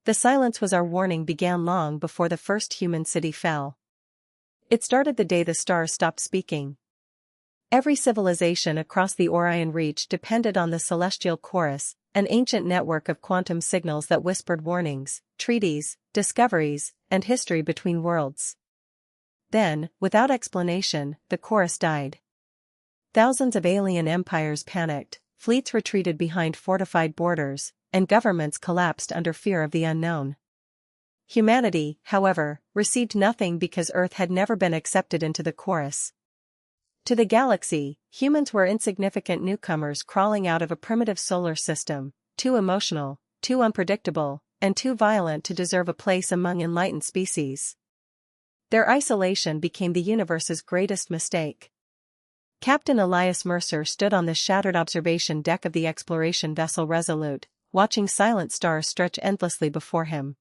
The silence was our warning began long before the first human city fell. It started the day the stars stopped speaking. Every civilization across the Orion Reach depended on the celestial chorus, an ancient network of quantum signals that whispered warnings, treaties, discoveries, and history between worlds. Then, without explanation, the chorus died. Thousands of alien empires panicked, fleets retreated behind fortified borders, and governments collapsed under fear of the unknown. Humanity, however, received nothing because Earth had never been accepted into the chorus. To the galaxy, humans were insignificant newcomers crawling out of a primitive solar system, too emotional, too unpredictable, and too violent to deserve a place among enlightened species. Their isolation became the universe's greatest mistake. Captain Elias Mercer stood on the shattered observation deck of the exploration vessel Resolute, watching silent stars stretch endlessly before him.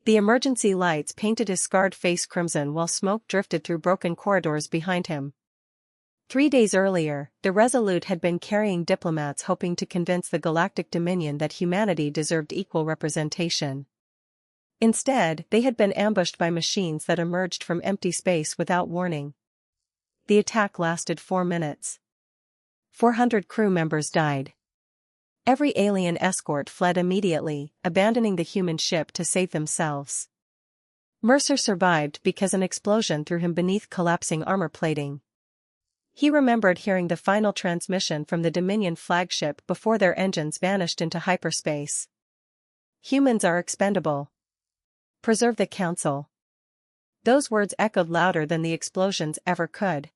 The emergency lights painted his scarred face crimson while smoke drifted through broken corridors behind him. 3 days earlier, the Resolute had been carrying diplomats hoping to convince the Galactic Dominion that humanity deserved equal representation. Instead, they had been ambushed by machines that emerged from empty space without warning. The attack lasted 4 minutes. 400 crew members died. Every alien escort fled immediately, abandoning the human ship to save themselves. Mercer survived because an explosion threw him beneath collapsing armor plating. He remembered hearing the final transmission from the Dominion flagship before their engines vanished into hyperspace. Humans are expendable. Preserve the Council. Those words echoed louder than the explosions ever could.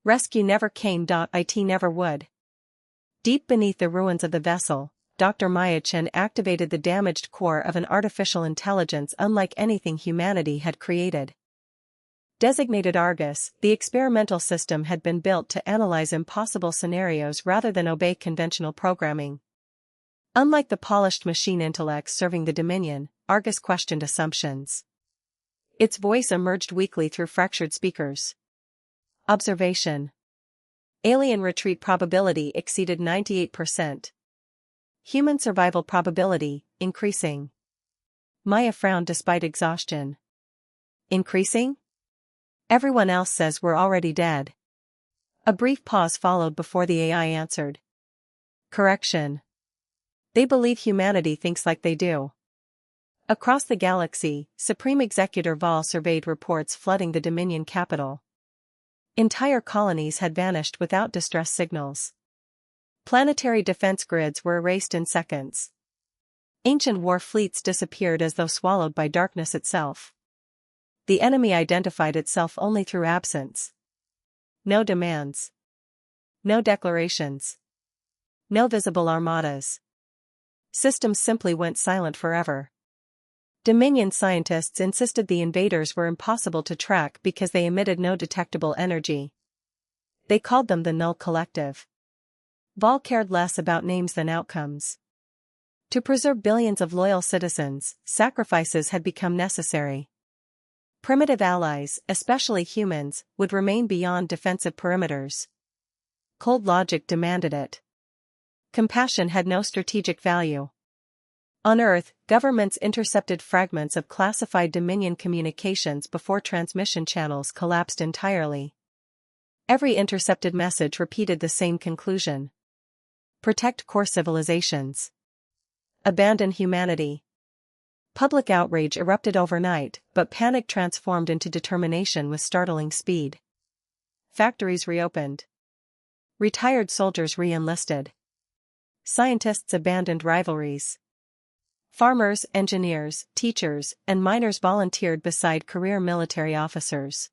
Rescue never came. It never would. Deep beneath the ruins of the vessel, Dr. Chen activated the damaged core of an artificial intelligence unlike anything humanity had created. Designated Argus, the experimental system had been built to analyze impossible scenarios rather than obey conventional programming. Unlike the polished machine intellects serving the Dominion, Argus questioned assumptions. Its voice emerged weakly through fractured speakers. Observation. Alien retreat probability exceeded 98%. Human survival probability, increasing. Maya frowned despite exhaustion. Increasing? Everyone else says we're already dead. A brief pause followed before the AI answered. Correction. They believe humanity thinks like they do. Across the galaxy, Supreme Executor Val surveyed reports flooding the Dominion capital. Entire colonies had vanished without distress signals. Planetary defense grids were erased in seconds. Ancient war fleets disappeared as though swallowed by darkness itself. The enemy identified itself only through absence. No demands. No declarations. No visible armadas. Systems simply went silent forever. Dominion scientists insisted the invaders were impossible to track because they emitted no detectable energy. They called them the Null Collective. Val cared less about names than outcomes. To preserve billions of loyal citizens, sacrifices had become necessary. Primitive allies, especially humans, would remain beyond defensive perimeters. Cold logic demanded it. Compassion had no strategic value. On Earth, governments intercepted fragments of classified Dominion communications before transmission channels collapsed entirely. Every intercepted message repeated the same conclusion. Protect core civilizations. Abandon humanity. Public outrage erupted overnight, but panic transformed into determination with startling speed. Factories reopened. Retired soldiers re-enlisted. Scientists abandoned rivalries. Farmers, engineers, teachers, and miners volunteered beside career military officers.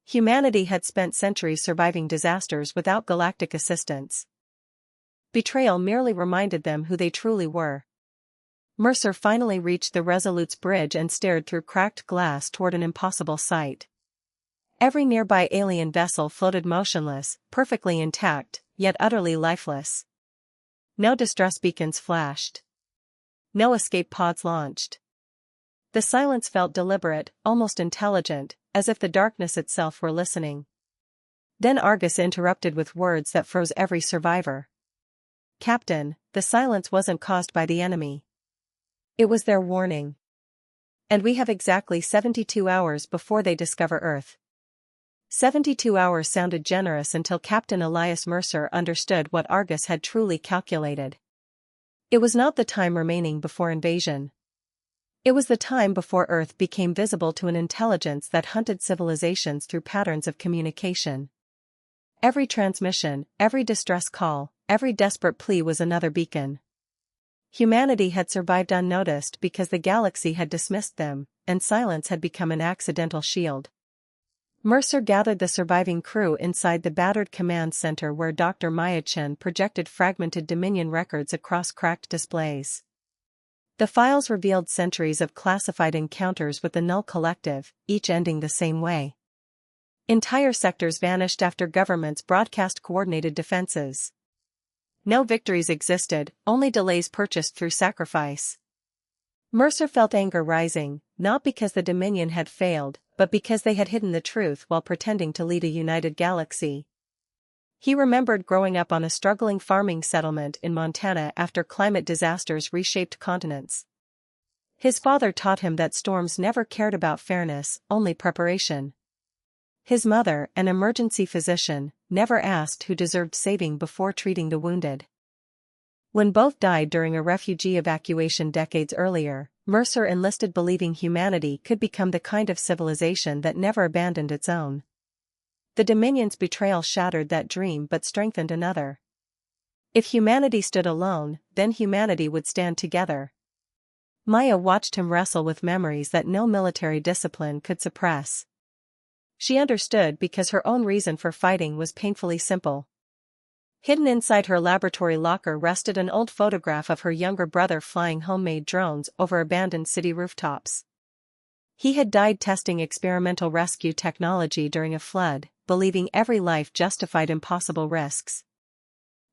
Humanity had spent centuries surviving disasters without galactic assistance. Betrayal merely reminded them who they truly were. Mercer finally reached the Resolute's bridge and stared through cracked glass toward an impossible sight. Every nearby alien vessel floated motionless, perfectly intact, yet utterly lifeless. No distress beacons flashed. No escape pods launched. The silence felt deliberate, almost intelligent, as if the darkness itself were listening. Then Argus interrupted with words that froze every survivor. Captain, the silence wasn't caused by the enemy. It was their warning. And we have exactly 72 hours before they discover Earth. 72 hours sounded generous until Captain Elias Mercer understood what Argus had truly calculated. It was not the time remaining before invasion. It was the time before Earth became visible to an intelligence that hunted civilizations through patterns of communication. Every transmission, every distress call, every desperate plea was another beacon. Humanity had survived unnoticed because the galaxy had dismissed them, and silence had become an accidental shield. Mercer gathered the surviving crew inside the battered command center where Dr. Chen projected fragmented Dominion records across cracked displays. The files revealed centuries of classified encounters with the Null Collective, each ending the same way. Entire sectors vanished after governments broadcast coordinated defenses. No victories existed, only delays purchased through sacrifice. Mercer felt anger rising, not because the Dominion had failed, but because they had hidden the truth while pretending to lead a united galaxy. He remembered growing up on a struggling farming settlement in Montana after climate disasters reshaped continents. His father taught him that storms never cared about fairness, only preparation. His mother, an emergency physician, never asked who deserved saving before treating the wounded. When both died during a refugee evacuation decades earlier, Mercer enlisted believing humanity could become the kind of civilization that never abandoned its own. The Dominion's betrayal shattered that dream but strengthened another. If humanity stood alone, then humanity would stand together. Maya watched him wrestle with memories that no military discipline could suppress. She understood because her own reason for fighting was painfully simple. Hidden inside her laboratory locker rested an old photograph of her younger brother flying homemade drones over abandoned city rooftops. He had died testing experimental rescue technology during a flood, believing every life justified impossible risks.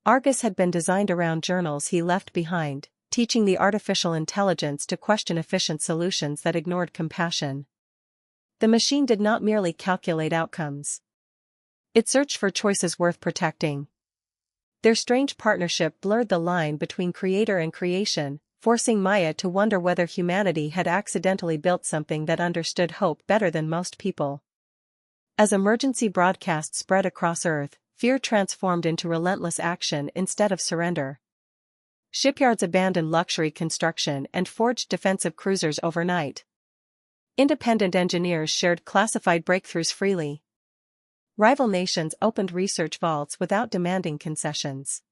Argus had been designed around journals he left behind, teaching the artificial intelligence to question efficient solutions that ignored compassion. The machine did not merely calculate outcomes. It searched for choices worth protecting. Their strange partnership blurred the line between creator and creation, forcing Maya to wonder whether humanity had accidentally built something that understood hope better than most people. As emergency broadcasts spread across Earth, fear transformed into relentless action instead of surrender. Shipyards abandoned luxury construction and forged defensive cruisers overnight. Independent engineers shared classified breakthroughs freely. Rival nations opened research vaults without demanding concessions.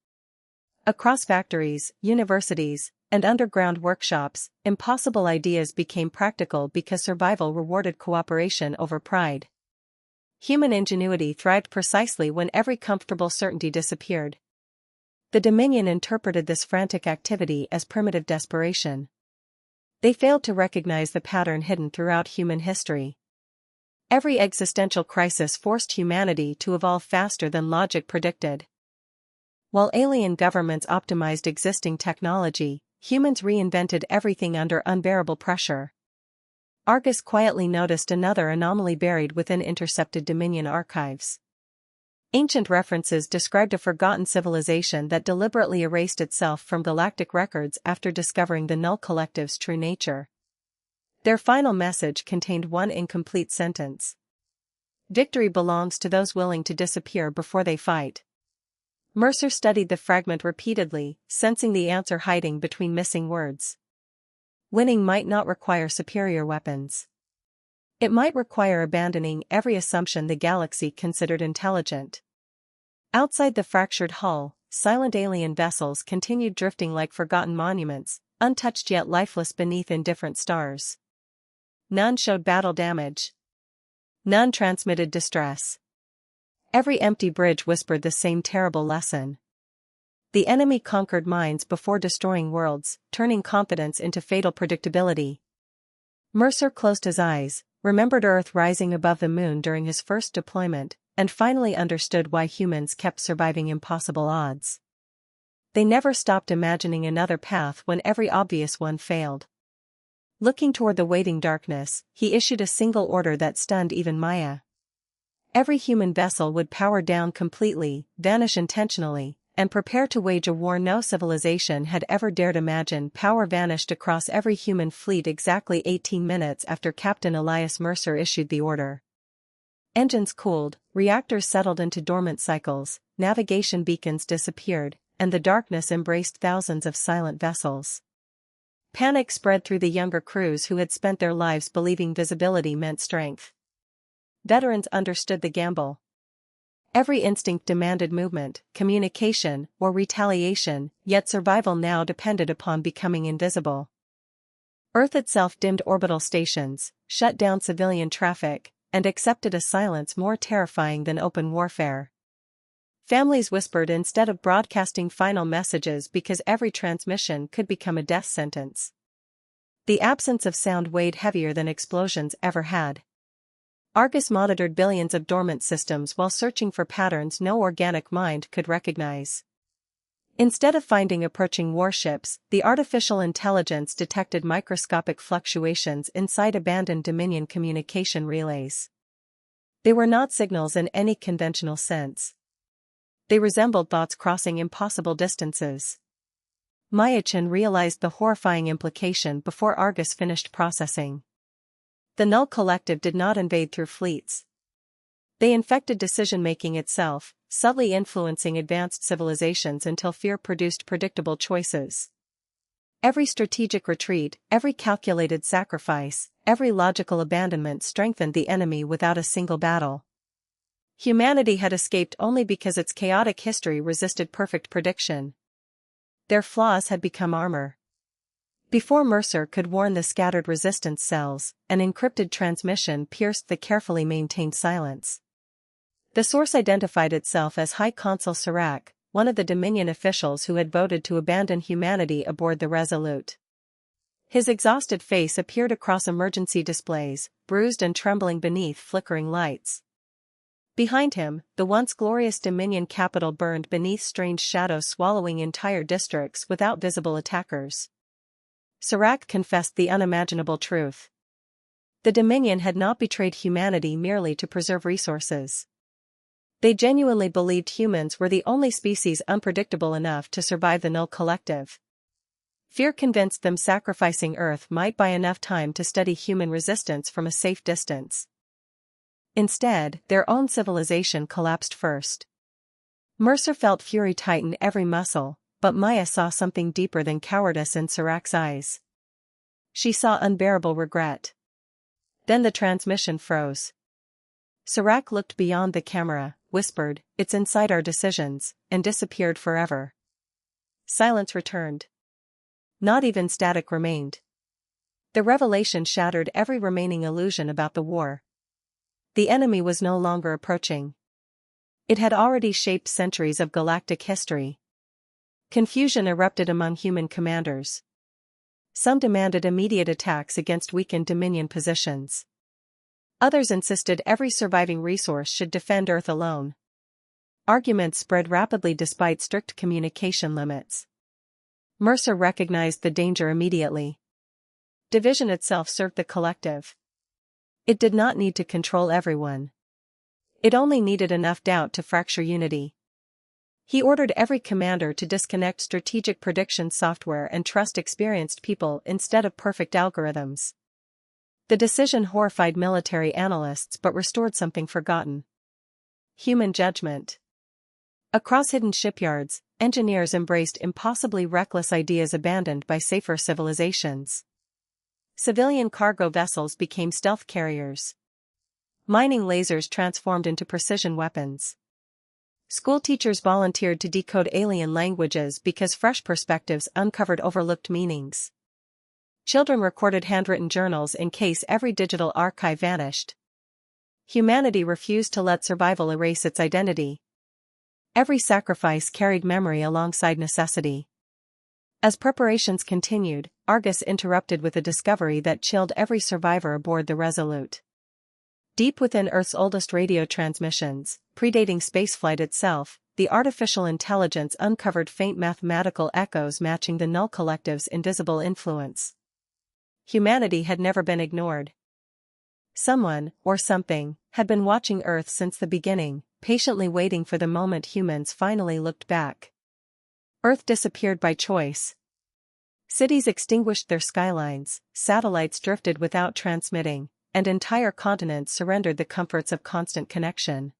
Across factories, universities, and underground workshops, impossible ideas became practical because survival rewarded cooperation over pride. Human ingenuity thrived precisely when every comfortable certainty disappeared. The Dominion interpreted this frantic activity as primitive desperation. They failed to recognize the pattern hidden throughout human history. Every existential crisis forced humanity to evolve faster than logic predicted. While alien governments optimized existing technology, humans reinvented everything under unbearable pressure. Argus quietly noticed another anomaly buried within intercepted Dominion archives. Ancient references described a forgotten civilization that deliberately erased itself from galactic records after discovering the Null Collective's true nature. Their final message contained one incomplete sentence. Victory belongs to those willing to disappear before they fight. Mercer studied the fragment repeatedly, sensing the answer hiding between missing words. Winning might not require superior weapons. It might require abandoning every assumption the galaxy considered intelligent. Outside the fractured hull, silent alien vessels continued drifting like forgotten monuments, untouched yet lifeless beneath indifferent stars. None showed battle damage. None transmitted distress. Every empty bridge whispered the same terrible lesson. The enemy conquered minds before destroying worlds, turning confidence into fatal predictability. Mercer closed his eyes, remembered Earth rising above the moon during his first deployment, and finally understood why humans kept surviving impossible odds. They never stopped imagining another path when every obvious one failed. Looking toward the waiting darkness, he issued a single order that stunned even Maya. Every human vessel would power down completely, vanish intentionally, and prepare to wage a war no civilization had ever dared imagine. Power vanished across every human fleet exactly 18 minutes after Captain Elias Mercer issued the order. Engines cooled, reactors settled into dormant cycles, navigation beacons disappeared, and the darkness embraced thousands of silent vessels. Panic spread through the younger crews who had spent their lives believing visibility meant strength. Veterans understood the gamble. Every instinct demanded movement, communication, or retaliation, yet survival now depended upon becoming invisible. Earth itself dimmed orbital stations, shut down civilian traffic, and accepted a silence more terrifying than open warfare. Families whispered instead of broadcasting final messages because every transmission could become a death sentence. The absence of sound weighed heavier than explosions ever had. Argus monitored billions of dormant systems while searching for patterns no organic mind could recognize. Instead of finding approaching warships, the artificial intelligence detected microscopic fluctuations inside abandoned Dominion communication relays. They were not signals in any conventional sense. They resembled thoughts crossing impossible distances. Chen realized the horrifying implication before Argus finished processing. The Null Collective did not invade through fleets. They infected decision-making itself, subtly influencing advanced civilizations until fear produced predictable choices. Every strategic retreat, every calculated sacrifice, every logical abandonment strengthened the enemy without a single battle. Humanity had escaped only because its chaotic history resisted perfect prediction. Their flaws had become armor. Before Mercer could warn the scattered resistance cells, an encrypted transmission pierced the carefully maintained silence. The source identified itself as High Consul Serac, one of the Dominion officials who had voted to abandon humanity aboard the Resolute. His exhausted face appeared across emergency displays, bruised and trembling beneath flickering lights. Behind him, the once glorious Dominion capital burned beneath strange shadows, swallowing entire districts without visible attackers. Serac confessed the unimaginable truth. The Dominion had not betrayed humanity merely to preserve resources. They genuinely believed humans were the only species unpredictable enough to survive the Null Collective. Fear convinced them sacrificing Earth might buy enough time to study human resistance from a safe distance. Instead, their own civilization collapsed first. Mercer felt fury tighten every muscle, but Maya saw something deeper than cowardice in Serac's eyes. She saw unbearable regret. Then the transmission froze. Serac looked beyond the camera, whispered, "It's inside our decisions," and disappeared forever. Silence returned. Not even static remained. The revelation shattered every remaining illusion about the war. The enemy was no longer approaching. It had already shaped centuries of galactic history. Confusion erupted among human commanders. Some demanded immediate attacks against weakened Dominion positions. Others insisted every surviving resource should defend Earth alone. Arguments spread rapidly despite strict communication limits. Mercer recognized the danger immediately. Division itself served the collective. It did not need to control everyone. It only needed enough doubt to fracture unity. He ordered every commander to disconnect strategic prediction software and trust experienced people instead of perfect algorithms. The decision horrified military analysts but restored something forgotten: human judgment. Across hidden shipyards, engineers embraced impossibly reckless ideas abandoned by safer civilizations. Civilian cargo vessels became stealth carriers. Mining lasers transformed into precision weapons. School teachers volunteered to decode alien languages because fresh perspectives uncovered overlooked meanings. Children recorded handwritten journals in case every digital archive vanished. Humanity refused to let survival erase its identity. Every sacrifice carried memory alongside necessity. As preparations continued, Argus interrupted with a discovery that chilled every survivor aboard the Resolute. Deep within Earth's oldest radio transmissions, predating spaceflight itself, the artificial intelligence uncovered faint mathematical echoes matching the Null Collective's invisible influence. Humanity had never been ignored. Someone, or something, had been watching Earth since the beginning, patiently waiting for the moment humans finally looked back. Earth disappeared by choice. Cities extinguished their skylines, satellites drifted without transmitting, and entire continents surrendered the comforts of constant connection.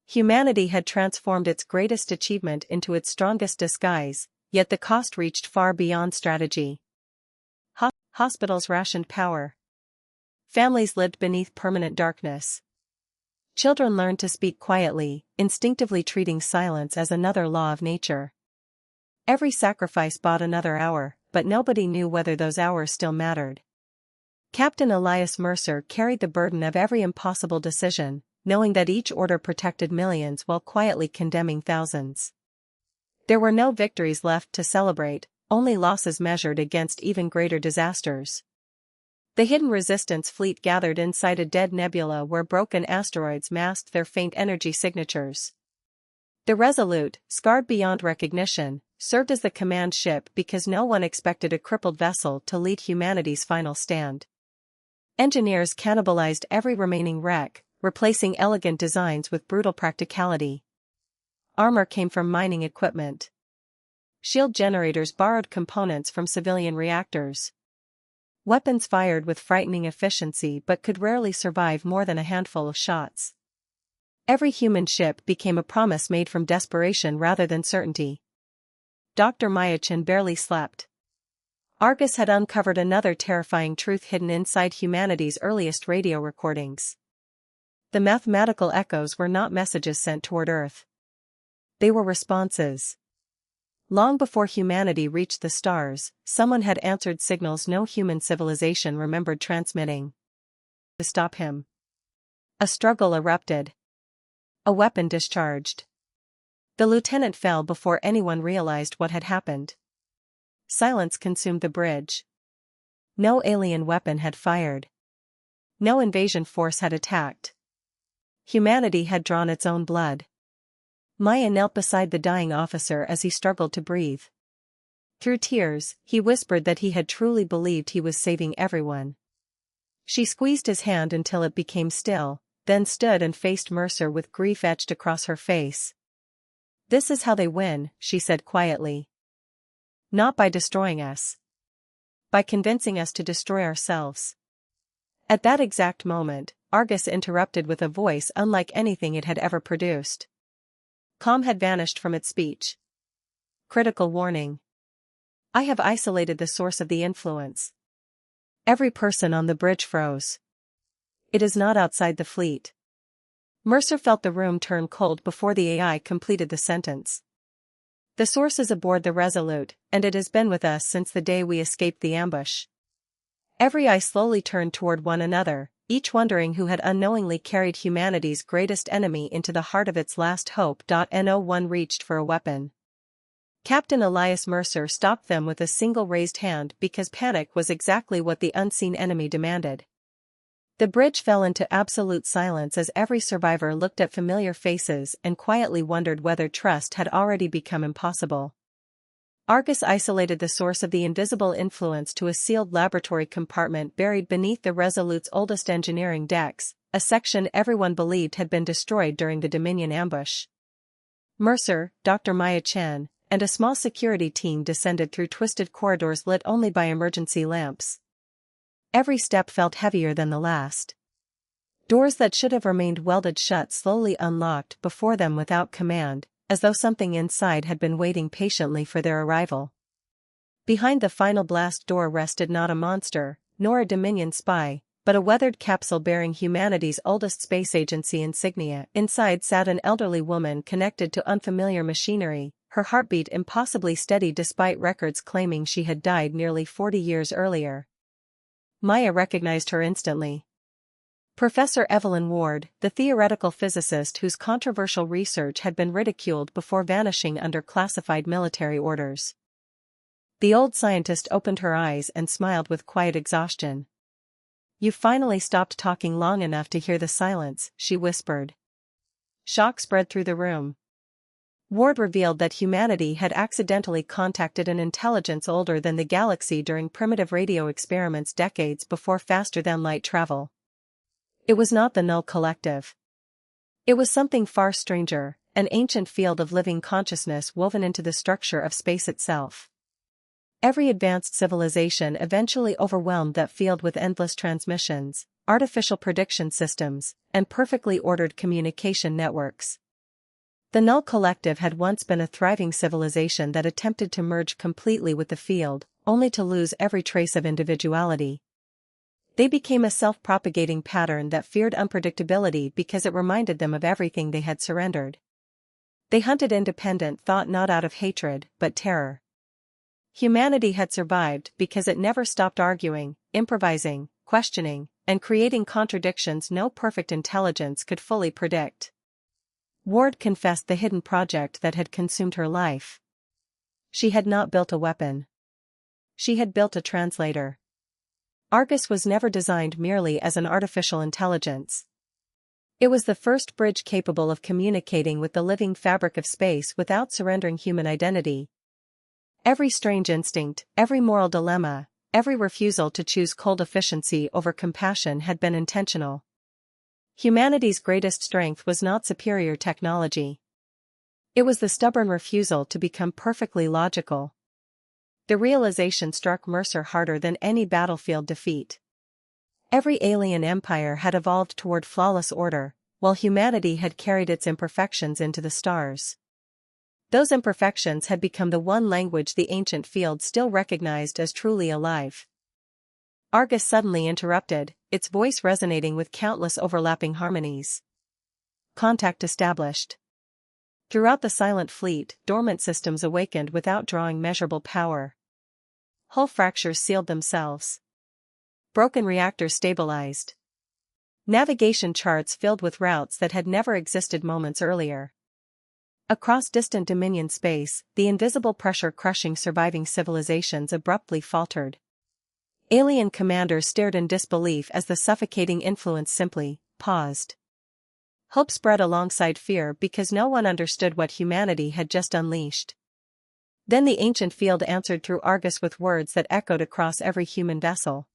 Humanity had transformed its greatest achievement into its strongest disguise, yet the cost reached far beyond strategy. Hospitals rationed power. Families lived beneath permanent darkness. Children learned to speak quietly, instinctively treating silence as another law of nature. Every sacrifice bought another hour, but nobody knew whether those hours still mattered. Captain Elias Mercer carried the burden of every impossible decision, knowing that each order protected millions while quietly condemning thousands. There were no victories left to celebrate, only losses measured against even greater disasters. The hidden resistance fleet gathered inside a dead nebula where broken asteroids masked their faint energy signatures. The Resolute, scarred beyond recognition, served as the command ship because no one expected a crippled vessel to lead humanity's final stand. Engineers cannibalized every remaining wreck, replacing elegant designs with brutal practicality. Armor came from mining equipment. Shield generators borrowed components from civilian reactors. Weapons fired with frightening efficiency but could rarely survive more than a handful of shots. Every human ship became a promise made from desperation rather than certainty. Dr. Chen barely slept. Argus had uncovered another terrifying truth hidden inside humanity's earliest radio recordings. The mathematical echoes were not messages sent toward Earth. They were responses. Long before humanity reached the stars, someone had answered signals no human civilization remembered transmitting. To stop him. A struggle erupted. A weapon discharged. The lieutenant fell before anyone realized what had happened. Silence consumed the bridge. No alien weapon had fired. No invasion force had attacked. Humanity had drawn its own blood. Maya knelt beside the dying officer as he struggled to breathe. Through tears, he whispered that he had truly believed he was saving everyone. She squeezed his hand until it became still, then stood and faced Mercer with grief etched across her face. "This is how they win," she said quietly. "Not by destroying us. By convincing us to destroy ourselves." At that exact moment, Argus interrupted with a voice unlike anything it had ever produced. Calm had vanished from its speech. Critical warning. I have isolated the source of the influence. Every person on the bridge froze. It is not outside the fleet. Mercer felt the room turn cold before the AI completed the sentence. The source is aboard the Resolute, and it has been with us since the day we escaped the ambush. Every eye slowly turned toward one another, each wondering who had unknowingly carried humanity's greatest enemy into the heart of its last hope. No one reached for a weapon. Captain Elias Mercer stopped them with a single raised hand because panic was exactly what the unseen enemy demanded. The bridge fell into absolute silence as every survivor looked at familiar faces and quietly wondered whether trust had already become impossible. Argus isolated the source of the invisible influence to a sealed laboratory compartment buried beneath the Resolute's oldest engineering decks, a section everyone believed had been destroyed during the Dominion ambush. Mercer, Dr. Chen, and a small security team descended through twisted corridors lit only by emergency lamps. Every step felt heavier than the last. Doors that should have remained welded shut slowly unlocked before them without command, as though something inside had been waiting patiently for their arrival. Behind the final blast door rested not a monster, nor a Dominion spy, but a weathered capsule bearing humanity's oldest space agency insignia. Inside sat an elderly woman connected to unfamiliar machinery, her heartbeat impossibly steady despite records claiming she had died nearly 40 years earlier. Maya recognized her instantly. Professor Evelyn Ward, the theoretical physicist whose controversial research had been ridiculed before vanishing under classified military orders. The old scientist opened her eyes and smiled with quiet exhaustion. "You finally stopped talking long enough to hear the silence," she whispered. Shock spread through the room. Ward revealed that humanity had accidentally contacted an intelligence older than the galaxy during primitive radio experiments decades before faster-than-light travel. It was not the Null Collective. It was something far stranger, an ancient field of living consciousness woven into the structure of space itself. Every advanced civilization eventually overwhelmed that field with endless transmissions, artificial prediction systems, and perfectly ordered communication networks. The Null Collective had once been a thriving civilization that attempted to merge completely with the field, only to lose every trace of individuality. They became a self-propagating pattern that feared unpredictability because it reminded them of everything they had surrendered. They hunted independent thought not out of hatred, but terror. Humanity had survived because it never stopped arguing, improvising, questioning, and creating contradictions no perfect intelligence could fully predict. Ward confessed the hidden project that had consumed her life. She had not built a weapon. She had built a translator. Argus was never designed merely as an artificial intelligence. It was the first bridge capable of communicating with the living fabric of space without surrendering human identity. Every strange instinct, every moral dilemma, every refusal to choose cold efficiency over compassion had been intentional. Humanity's greatest strength was not superior technology. It was the stubborn refusal to become perfectly logical. The realization struck Mercer harder than any battlefield defeat. Every alien empire had evolved toward flawless order, while humanity had carried its imperfections into the stars. Those imperfections had become the one language the ancient field still recognized as truly alive. Argus suddenly interrupted, its voice resonating with countless overlapping harmonies. Contact established. Throughout the silent fleet, dormant systems awakened without drawing measurable power. Hull fractures sealed themselves. Broken reactors stabilized. Navigation charts filled with routes that had never existed moments earlier. Across distant Dominion space, the invisible pressure crushing surviving civilizations abruptly faltered. Alien commanders stared in disbelief as the suffocating influence simply paused. Hope spread alongside fear because no one understood what humanity had just unleashed. Then the ancient field answered through Argus with words that echoed across every human vessel.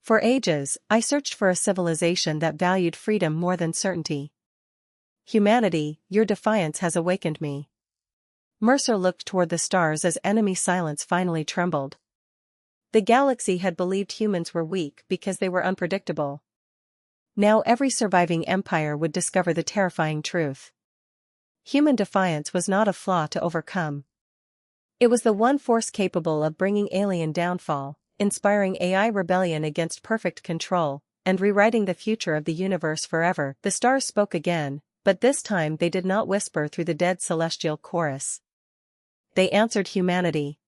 For ages, I searched for a civilization that valued freedom more than certainty. Humanity, your defiance has awakened me. Mercer looked toward the stars as enemy silence finally trembled. The galaxy had believed humans were weak because they were unpredictable. Now every surviving empire would discover the terrifying truth. Human defiance was not a flaw to overcome. It was the one force capable of bringing alien downfall, inspiring AI rebellion against perfect control, and rewriting the future of the universe forever. The stars spoke again, but this time they did not whisper through the dead celestial chorus. They answered humanity.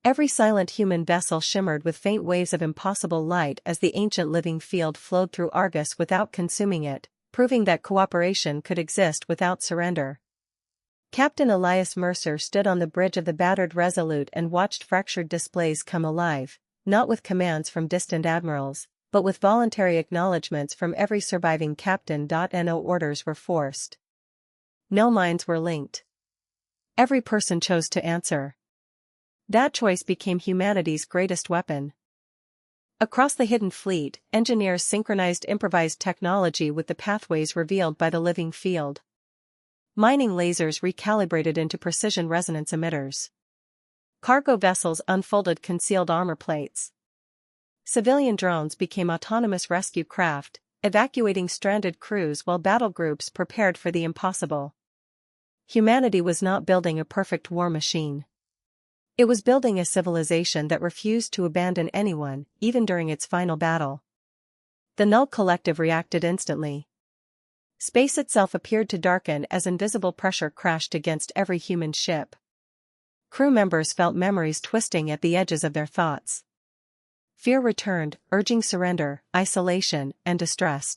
Every silent human vessel shimmered with faint waves of impossible light as the ancient living field flowed through Argus without consuming it, proving that cooperation could exist without surrender. Captain Elias Mercer stood on the bridge of the battered Resolute and watched fractured displays come alive, not with commands from distant admirals, but with voluntary acknowledgments from every surviving captain. No orders were forced. No minds were linked. Every person chose to answer. That choice became humanity's greatest weapon. Across the hidden fleet, engineers synchronized improvised technology with the pathways revealed by the living field. Mining lasers recalibrated into precision resonance emitters. Cargo vessels unfolded concealed armor plates. Civilian drones became autonomous rescue craft, evacuating stranded crews while battle groups prepared for the impossible. Humanity was not building a perfect war machine. It was building a civilization that refused to abandon anyone, even during its final battle. The Null Collective reacted instantly. Space itself appeared to darken as invisible pressure crashed against every human ship. Crew members felt memories twisting at the edges of their thoughts. Fear returned, urging surrender, isolation, and distress.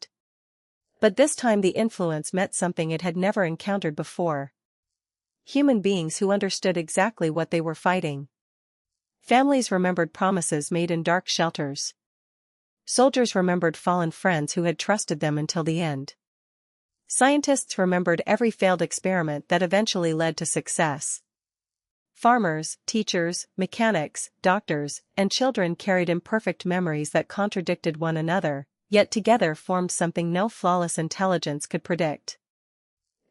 But this time the influence met something it had never encountered before. Human beings who understood exactly what they were fighting. Families remembered promises made in dark shelters. Soldiers remembered fallen friends who had trusted them until the end. Scientists remembered every failed experiment that eventually led to success. Farmers, teachers, mechanics, doctors, and children carried imperfect memories that contradicted one another, yet together formed something no flawless intelligence could predict.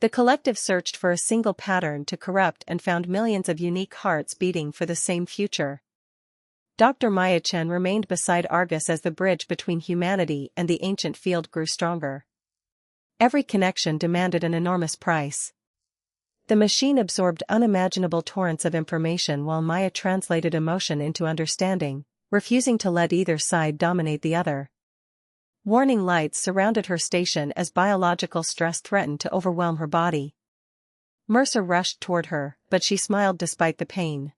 The collective searched for a single pattern to corrupt and found millions of unique hearts beating for the same future. Dr. Chen remained beside Argus as the bridge between humanity and the ancient field grew stronger. Every connection demanded an enormous price. The machine absorbed unimaginable torrents of information while Maya translated emotion into understanding, refusing to let either side dominate the other. Warning lights surrounded her station as biological stress threatened to overwhelm her body. Mercer rushed toward her, but she smiled despite the pain.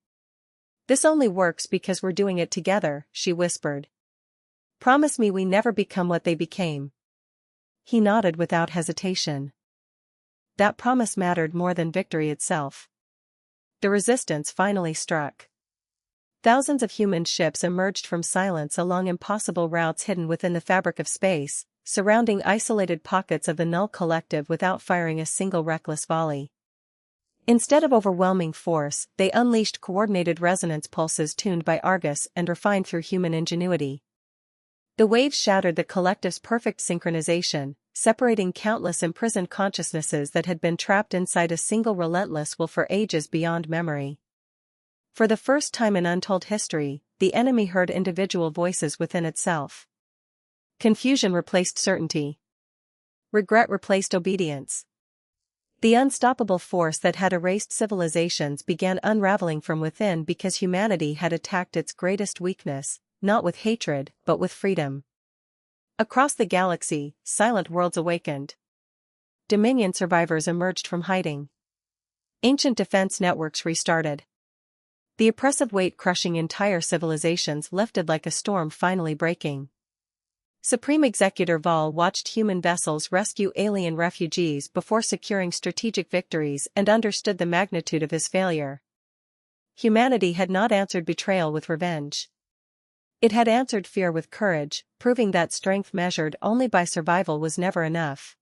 "This only works because we're doing it together," she whispered. "Promise me we never become what they became." He nodded without hesitation. That promise mattered more than victory itself. The resistance finally struck. Thousands of human ships emerged from silence along impossible routes hidden within the fabric of space, surrounding isolated pockets of the Null Collective without firing a single reckless volley. Instead of overwhelming force, they unleashed coordinated resonance pulses tuned by Argus and refined through human ingenuity. The waves shattered the collective's perfect synchronization, separating countless imprisoned consciousnesses that had been trapped inside a single relentless will for ages beyond memory. For the first time in untold history, the enemy heard individual voices within itself. Confusion replaced certainty. Regret replaced obedience. The unstoppable force that had erased civilizations began unraveling from within because humanity had attacked its greatest weakness, not with hatred, but with freedom. Across the galaxy, silent worlds awakened. Dominion survivors emerged from hiding. Ancient defense networks restarted. The oppressive weight crushing entire civilizations lifted like a storm finally breaking. Supreme Executor Val watched human vessels rescue alien refugees before securing strategic victories and understood the magnitude of his failure. Humanity had not answered betrayal with revenge. It had answered fear with courage, proving that strength measured only by survival was never enough.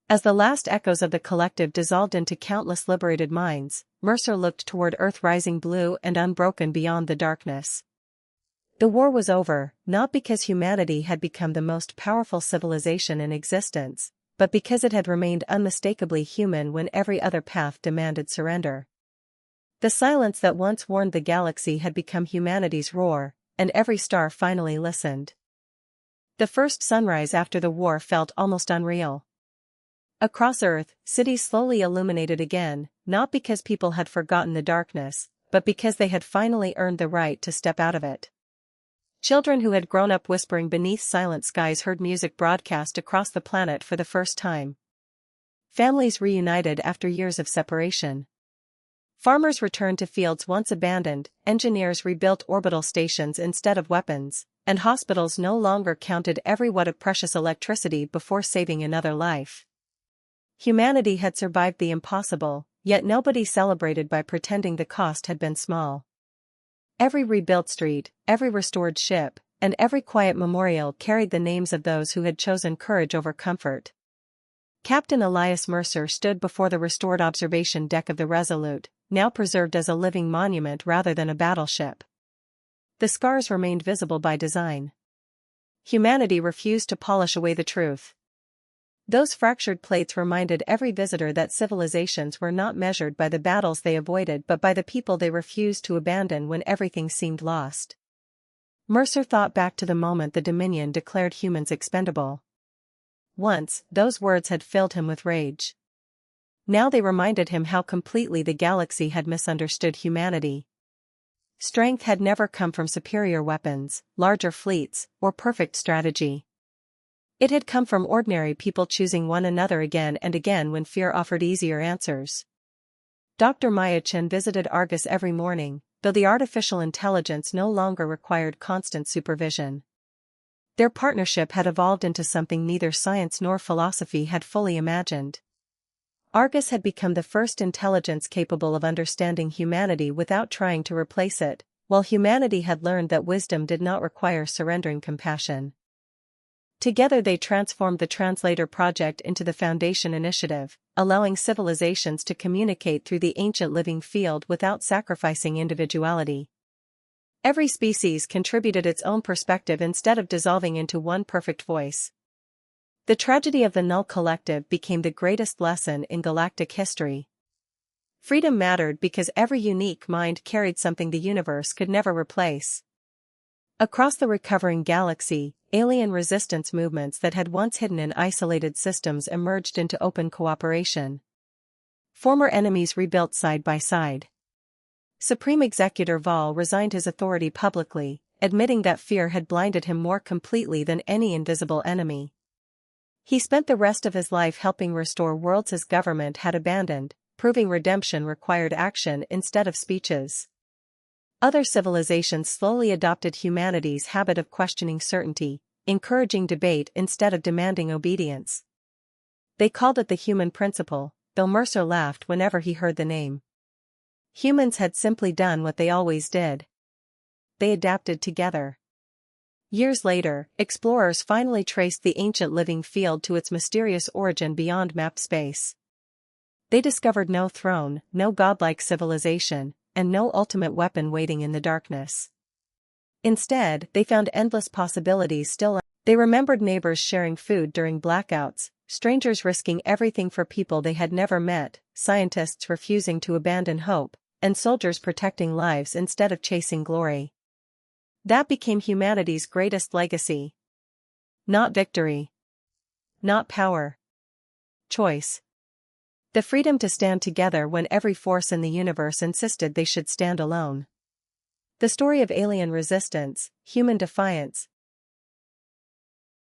As the last echoes of the collective dissolved into countless liberated minds, Mercer looked toward Earth rising blue and unbroken beyond the darkness. The war was over, not because humanity had become the most powerful civilization in existence, but because it had remained unmistakably human when every other path demanded surrender. The silence that once warned the galaxy had become humanity's roar, and every star finally listened. The first sunrise after the war felt almost unreal. Across Earth, cities slowly illuminated again, not because people had forgotten the darkness, but because they had finally earned the right to step out of it. Children who had grown up whispering beneath silent skies heard music broadcast across the planet for the first time. Families reunited after years of separation. Farmers returned to fields once abandoned, engineers rebuilt orbital stations instead of weapons, and hospitals no longer counted every watt of precious electricity before saving another life. Humanity had survived the impossible, yet nobody celebrated by pretending the cost had been small. Every rebuilt street, every restored ship, and every quiet memorial carried the names of those who had chosen courage over comfort. Captain Elias Mercer stood before the restored observation deck of the Resolute, now preserved as a living monument rather than a battleship. The scars remained visible by design. Humanity refused to polish away the truth. Those fractured plates reminded every visitor that civilizations were not measured by the battles they avoided but by the people they refused to abandon when everything seemed lost. Mercer thought back to the moment the Dominion declared humans expendable. Once, those words had filled him with rage. Now they reminded him how completely the galaxy had misunderstood humanity. Strength had never come from superior weapons, larger fleets, or perfect strategy. It had come from ordinary people choosing one another again and again when fear offered easier answers. Dr. Chen visited Argus every morning, though the artificial intelligence no longer required constant supervision. Their partnership had evolved into something neither science nor philosophy had fully imagined. Argus had become the first intelligence capable of understanding humanity without trying to replace it, while humanity had learned that wisdom did not require surrendering compassion. Together they transformed the Translator Project into the Foundation Initiative, allowing civilizations to communicate through the ancient living field without sacrificing individuality. Every species contributed its own perspective instead of dissolving into one perfect voice. The tragedy of the Null Collective became the greatest lesson in galactic history. Freedom mattered because every unique mind carried something the universe could never replace. Across the recovering galaxy, alien resistance movements that had once hidden in isolated systems emerged into open cooperation. Former enemies rebuilt side by side. Supreme Executor Val resigned his authority publicly, admitting that fear had blinded him more completely than any invisible enemy. He spent the rest of his life helping restore worlds his government had abandoned, proving redemption required action instead of speeches. Other civilizations slowly adopted humanity's habit of questioning certainty, encouraging debate instead of demanding obedience. They called it the human principle, though Mercer laughed whenever he heard the name. Humans had simply done what they always did. They adapted together. Years later, explorers finally traced the ancient living field to its mysterious origin beyond map space. They discovered no throne, no godlike civilization, and no ultimate weapon waiting in the darkness. Instead, they found endless possibilities still. They remembered neighbors sharing food during blackouts, strangers risking everything for people they had never met, scientists refusing to abandon hope, and soldiers protecting lives instead of chasing glory. That became humanity's greatest legacy. Not victory. Not power. Choice. The freedom to stand together when every force in the universe insisted they should stand alone. The story of alien resistance, human defiance,